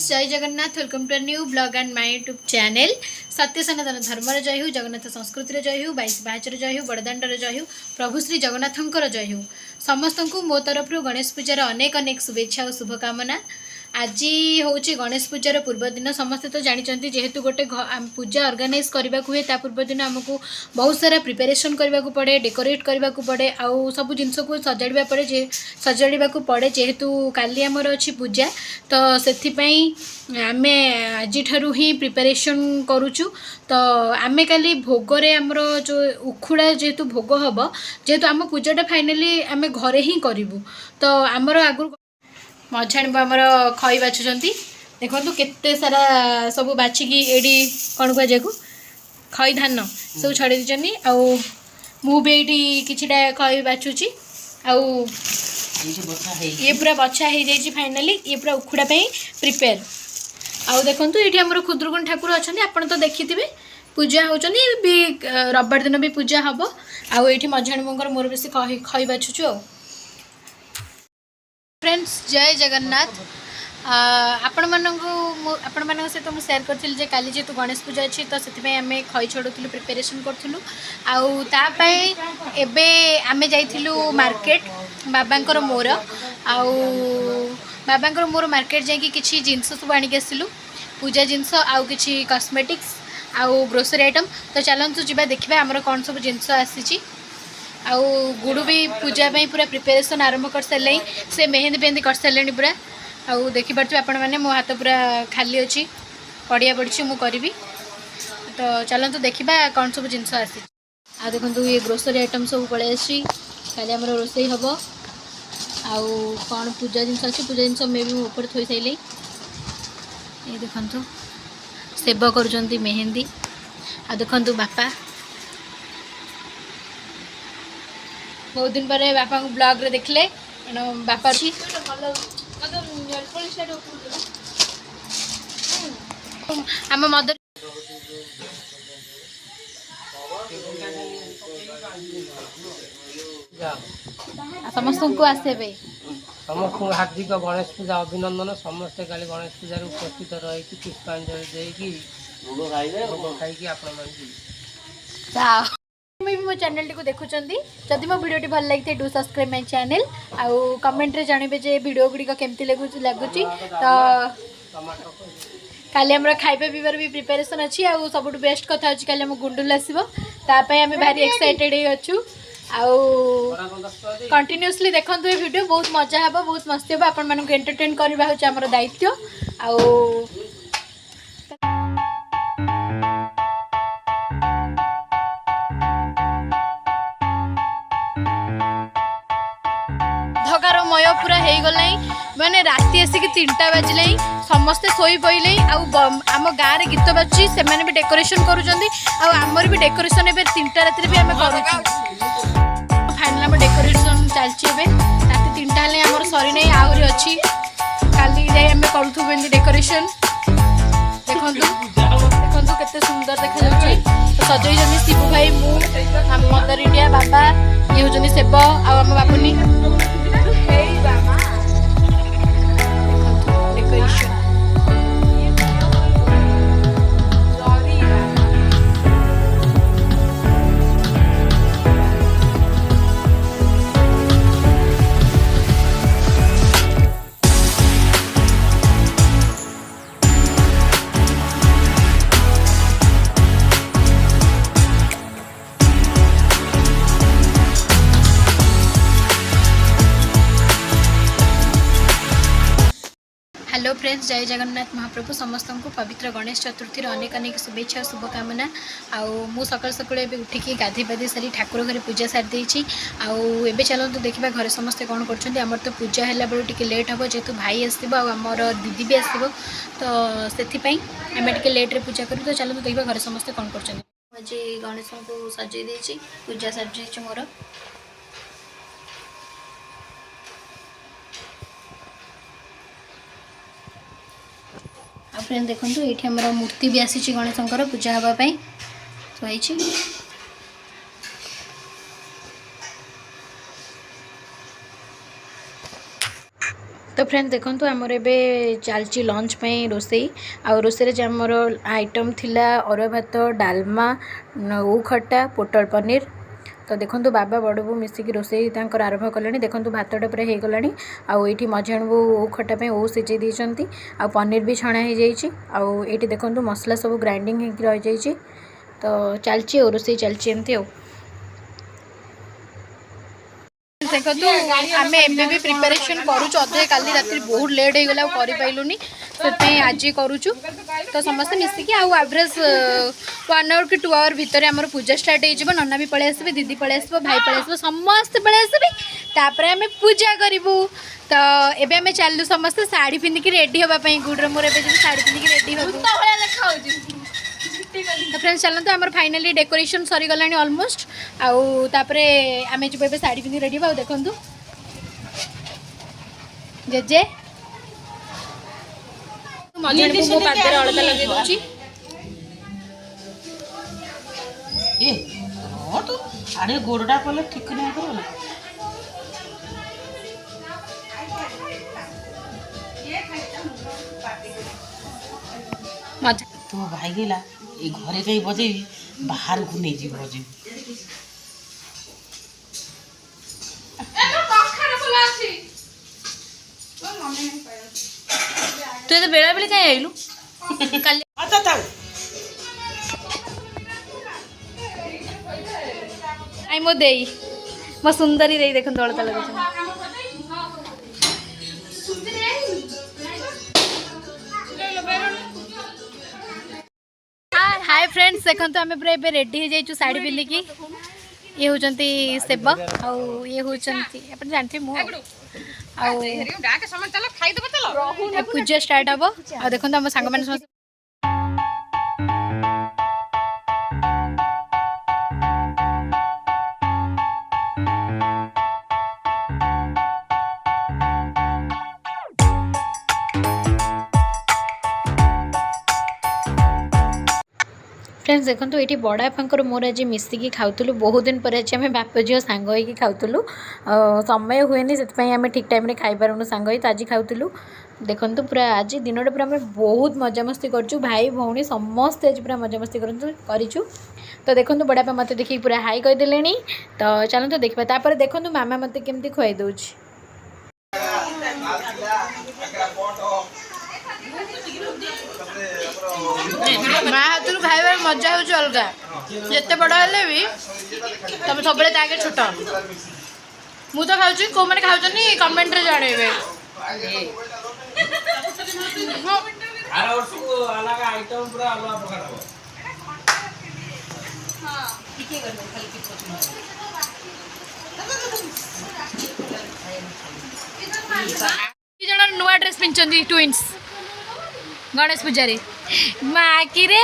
जय Jagannath welcome to new blog and my YouTube channel सत्य सनातन धर्मर जय हो जगन्नाथ संस्कृतिर जय हो 22 बाचर जय हो बड़दाण्डर जय हो प्रभु श्री जगन्नाथंकर जय हो समस्त को मो तरफ गणेश पूजार अनेक अनेक शुभेच्छा और शुभकामना। आज हूँ गणेश पूजार पूर्व दिन समस्ते तो जानते जेहेतु गोटे पूजा ऑर्गेनाइज करने को हुए पूर्व दिन आमको बहुत सारा प्रिपरेशन करने को पड़े डेकोरेट करने को पड़े आउ सब जिनस को सजाड़ा पड़े सजाड़ा पड़े जेहेतु काली आमर अच्छी पूजा तो से आम आज ही प्रिपरेशन करुचु तो आम काली भोगरे आमर जो उखुड़ा जेहेतु भोग हम जेहेतु आम पूजाटा फाइनाली आम घरे ही करूँ तो आमर आगु मझाणी आमर खई बाछुंट देखो केते सारा सब बाछिकी एडी कौन कह खई धान सब छड़े दीचनी आउे किछिटा खई बाछुची आउ ये पूरा बछा हो जाए फाइनाली ये पूरा उखुड़ा प्रिपेयर आउ देखो ये आम खुदरुकुणी ठाकुर अच्छा आपड़ तो देखिथे पूजा होचनी भी रविवार दिन भी पूजा हम आउ ये मझाणी मोर मोर बेस खई बाछुचु आ फ्रेंड्स जय जगन्नाथ आपण मान सहित मुझे सेयार करी जे काली जेहेतु गणेश पूजा अच्छी तो से आम खई छड़ू प्रिपेरेसन करूँ आउे आम जाइलु मार्केट बाबांकर मोर बाबांकर मोर मार्केट जाकि किसी जिनस सब आणिक आसलु पूजा जिनस आउ कि कॉस्मेटिक्स आउ ग्रोसरी आइटम तो चलतु जा देखा आमर कौन सब जिनस आसी आउ गुड़ू भी पूजा पूरा प्रिपेरेसन आरंभ कर सारे से मेहंदी बेहंदी कर सारे पूरा आउ देखिपे आपण मैंने मो हाथ पूरा खाली अच्छी पड़िया पड़ी मु करी तो चलतु देखा कौन सब जिनस आसी आ देखो ये ग्रोसरी आइटम सब पलि आसी खाली आम रोसई हम आउ कौन पूजा जिनस अच्छी पूजा जिनस मे भी ऊपर थोई सारे ये देखु सेव कर मेहंदी आ देखु बापा बहुत दिन पर बापा को ब्लॉग रे देखले बापा अच्छी आम मदर समस्त को आसे समस्त हार्दिक गणेश पूजा अभिनंदन समस्ते काली गणेश पूजा उपस्थित रही पुष्पांजलि देकी मो चैनल टी को देखुं जदि मो वीडियो भल लगी डू सब्सक्राइब माय चैनल आउ कमेंट रे जानबे जे वीडियो गुड़ी केमती लगुच तो काली आम खाइबा पीबार भी प्रिपेरेसन अच्छी आउ सब बेस्ट कथा अच्छी काली आम गुंडुल आसो तापाई आम भारी एक्साइटेड अच्छू आउ कंटिन्यूअसली देखो ये वीडियो बहुत मजा हे बहुत मस्ती हे आपण मानक एंटरटेन करबा होचे हमर दायित्व आउ धगारमय पूरा हो गला मैंने राति आसिक 3टा बाजिले समस्ते शोई पड़े आम गाँव में गीत बाजुची से भी डेकोरेशन करमर भी डेकोरेशन ए 3टा राति भी आम कर फाइनाल आम डेकोरेशन चलती राति 3टा आमर सरी नहीं आहरी अच्छी काली जाए आम करूँ डेकोरेशन देखु देखु केते सुंदर देखा तो सजई शिबू भाई मु मदर इंडिया बाबा ये हूँ सेब आम बापुनी डेकोरेशन हेलो फ्रेंड्स जय जगन्नाथ महाप्रभु समस्त को पवित्र गणेश चतुर्थी अनेक अनेक शुभेच्छा और शुभकामना आउ सकाल सकाल उठिकी गाधे पाधे सारी ठाकुर घरे पूजा सारी आउ चलते देखा घर समस्ते कौन कर तो पूजा है बेलू टी लेट हम जेहेतु भाई आसमर दीदी भी आसो तो से आम टे लेट्रे पूजा करूँ तो चलते देखा घर समस्ते कौन कर गणेश को सजे पूजा सारी मोर फ्रेंड देखो ये आमर मूर्ति भी आसी गणेशंकर पूजा हाँपाई थी तो फ्रेंड्स देखो आमर ए चलती लंच पे रोसई आ रोसई आमर आइटम थिला अरुआ भात डालमा ऊ खट्टा पोटल पनीर। तो देखो बाबा बड़ बो मिसिकी रोसई आरंभ कले। देखो भातटा पूरा हो गलानी आईटी मझाण बो ओ खटा पे ओ सिझे देती आ पनीर भी छणा हो जाए। देखो मसला सब ग्राइंडिंग हो रही जाइए। तो चलची रोसई चलची एमती। देखो आम एबे भी प्रिपेरेसन करुचु अधे काली राति बहुत लेट हो गला पाइलुनी से आज करुचु। तो समस्त मिसिकी एवरेज 1 आवर कि 2 आवर भितर आम पूजा स्टार्ट हो नना भी पलि आसबे दीदी पलि आसबो भाई पलि आसबो समस्त पलि आसबे तापर आम पूजा करूँ। तो एबे आम चलू समस्त साड़ी पिंधिकी रेडी होगापी गुड्र मोर ए साड़ी पिंधिकी रेडी हो। तो फ्रेंड्स चलते आम फाइनाली डेकोरेशन सरीगला ऑलमोस्ट आउे आम जो साड़ी पिंधि रेडी हो। देखु जेजे मझे मो पादे अलता लगे दूसरी अरे गोड़टा कले ठीक नहीं तो मजा तो भाई गेला ये घरे कहीं बजे बाहर को नहीं जी बजे तू तो बेला बेली कहीं आइलु काली अच्छा था आई मो देई मो सुंदरी देई देखन दौड़ता लगे। हाय फ्रेंड्स देखो आम पूरा ए रेडी हो जाइए साड़ी पिंधिकी। ये होचंती सेब आउ ये होचंती अपन जानते मु पूजा स्टार्ट हम आ देखो आम सांग मैंने फ्रेंड्स देखो ये बड़ा बापांकर मोर आज मिसिकी खाऊलु बहुत दिन पर आज आम बाप झील सांग हो खाऊलु समय हुए से आम ठीक टाइम खाई पारूँ सांग तो आज खाऊलु। देखो पूरा आज दिन पूरा आम बहुत मजामस्ती करूँ भाई भौणी समस्ते आज पूरा मजामस्ती करूँ। तो देखो बड़ा बापा मत देखिए पूरा हाई कहीदे। तो चलते देखा देखो मामा मत केमती खुआई दौर माँ हाथ खाइबार मजा हो अलग जिते बड़ हेले भी तुम सब छोट मु तो खाऊँ कौ मैंने खाऊँ कमेंट जानवे। जन नुआ ड्रेस पिंधि ट्विन्स गणेश पूजारी माँ कि रे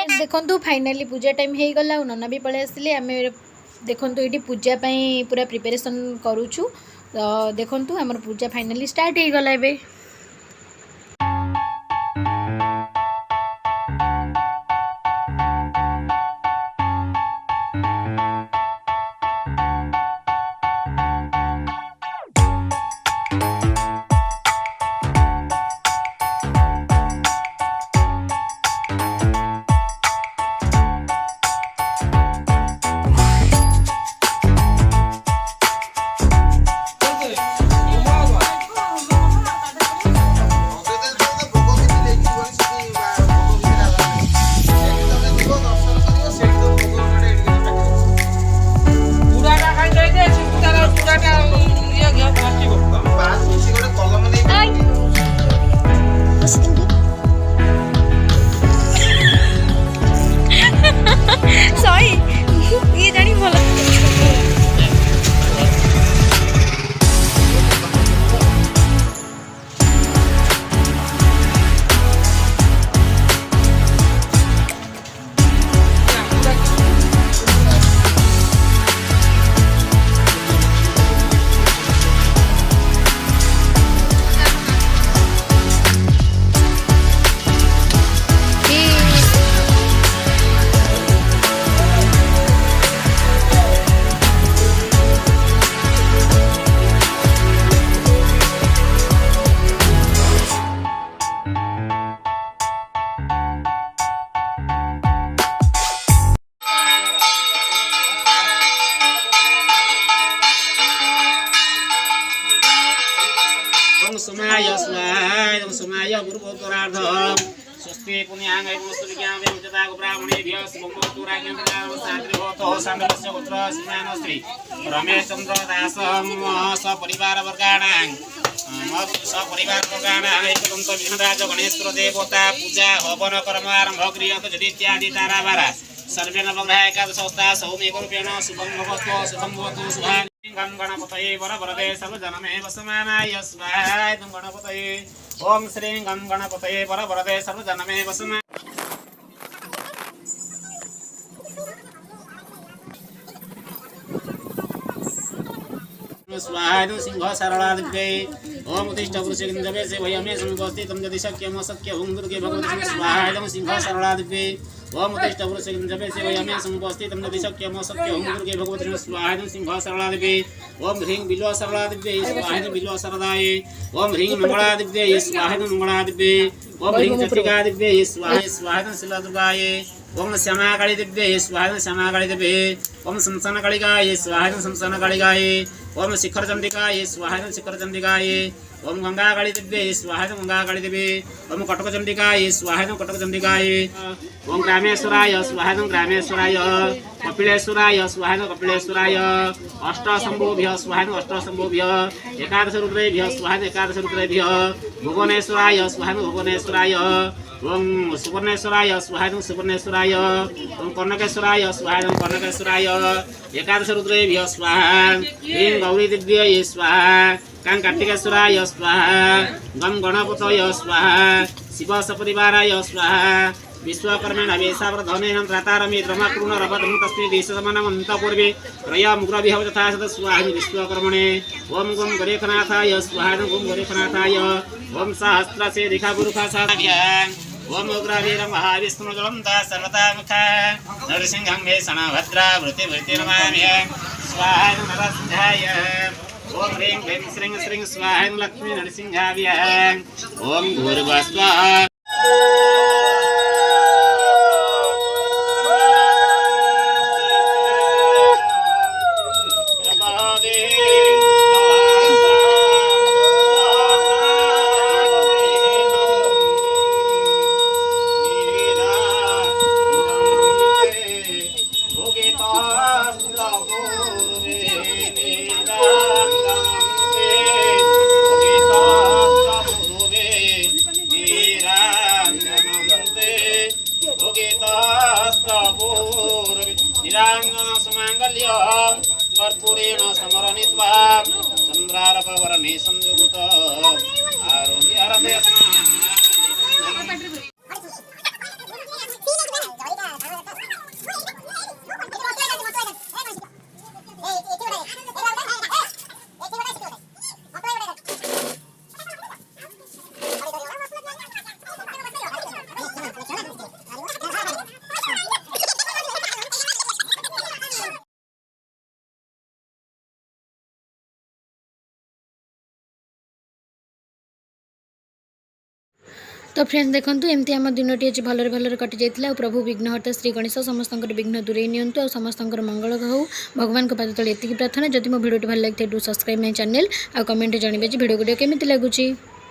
देखो फाइनाली पूजा टाइम हो गला नना भी पलि आसिले आम देखो ये पूजापाई पूरा प्रिपेरेसन करुचु। तो देखो आम पूजा फाइनाली स्टार्ट हो गला एबे। ब्राह्मणाय गुरुपुत्रार्थं स्वस्ति पुण्याङ्गै मुस्तुलिक्यां वेदता ब्राह्मणेभ्यः शुभमस्तु राज्ञां सान्द्रस्य पुत्र श्रीमानश्री रमेशचन्द्र दासं सपरिवारवर्गाणां एकदन्त विघ्नराज गणेश्वर देवता पूजा हवन कर्म आरम्भ क्रियते यदि इत्यादि तारावारा सर्वे नवग्रह एकादशस्था सौम्यरूपेण शुभं भवतु शुभं भवतु शुभानि गं गणपतये वरवरदे सर्वजनमे वसमानाय स्वाहा गणपतये ओम श्रीं गं गणपतये वरवरदे सर्वजनमे वसमा स्वाहा सिंह सरलादिव्यै ओम उत्तिष्ठ पुरुषेन्द्रवे से वयमे समुपस्थित तम यदि शक्यम शक्य ओम दुर्गे भगवती स्वाहा सिंह सरलादिव्यै ओम उत्तिष्ठ पुरुषेन्द्रवे से वयमे समुपस्थित तम यदि शक्यम शक्य ओम दुर्गे भगवती स्वाहा सिंह सरलादिव्यै ओम ह्रीं बिल्व सरलादिव्यै स्वाहा बिल्व सरदाय ओम ह्रीं मंगलादिव्यै स्वाहा मंगलादिव्यै ओम ह्रीं चट्टिकादिव्यै स्वाहा शिलादुर्गाय ओम श्यामाकाली दिव्यै स्वाहा श्यामाकाली दिव्यै ओम शमशानकालिकाय स्वाहा शमशानकालिकाय ओम शिखर चंडिकाय स्वाहा शिखर चंडिकाय ओम गंगाकाली दिव्यै स्वाहा गंगाकाली दिव्यै ओम कटक चंडिकाय स्वाहा कटक चंडिकाय ओम ग्रामेश्वराय स्वाहा ग्रामेश्वराय कपिलेश्वराय स्वाहा कपिलेश्वराय अष्टशंभुभ्यः स्वाहा अष्टशंभुभ्यः एकादश रुद्रेभ्यः स्वाहा एकादश रुद्रेभ्यः भुवनेश्वराय स्वाहा भुवनेश्वराय ओम सुवर्णेश्वराय स्वाहा सुवर्णेश्वराय ओम कर्णकेश्वराय स्वाहा कर्णकेश्वराय एकादश रुद्रेभ्यः स्वाहा ह्रीं गौरी दिव्यै स्वाहा कां कार्तिकेश्वराय स्वाहा गं गणपतये स्वाहा शिव सपरिवाराय स्वाहा विश्वकर्मेण वेशावधनेन त्रातारमे त्रमाकृणरपदं तस्मै देशसमनमन्तपूर्वे त्रयमुग्रभिः तथा स्वाहा विश्वकर्मणे ओम गं गोरेखनाथाय स्वाहा गं गोरेखनाथाय ओम सहस्रशेखिकापुरुषासाभ्यां ओम उग्रवीर महाविष्णुजलन्ता सर्वतामुखा नरसिंहं मे सणभद्रा वृत्तिर्नमाम्यहं स्वाहा नरसिंहाय ओम ह्रीं क्लीं श्रीं श्रीं स्वाहा लक्ष्मी नरसिंहाभ्यां ओम भूर्भुवस्वाहा कर्पूरेण समरणित्वा चन्द्रारकवर्णे संयुक्त आरोग्यारभ्य तो फ्रेंड्स देखो एमती आम दिनटी आज भलरे भलरे कटि जाइए प्रभु विघ्नहर्ता श्री गणेश समस्त विघ्न दूरे नियंतु समस्त मंगल हो भगवान को पाद तले एति प्रार्थना जदि मो भिडियो भल लगे डू सब्सक्राइब माय चैनल आ कमेंट जानवे भिडियो केमी लगुच।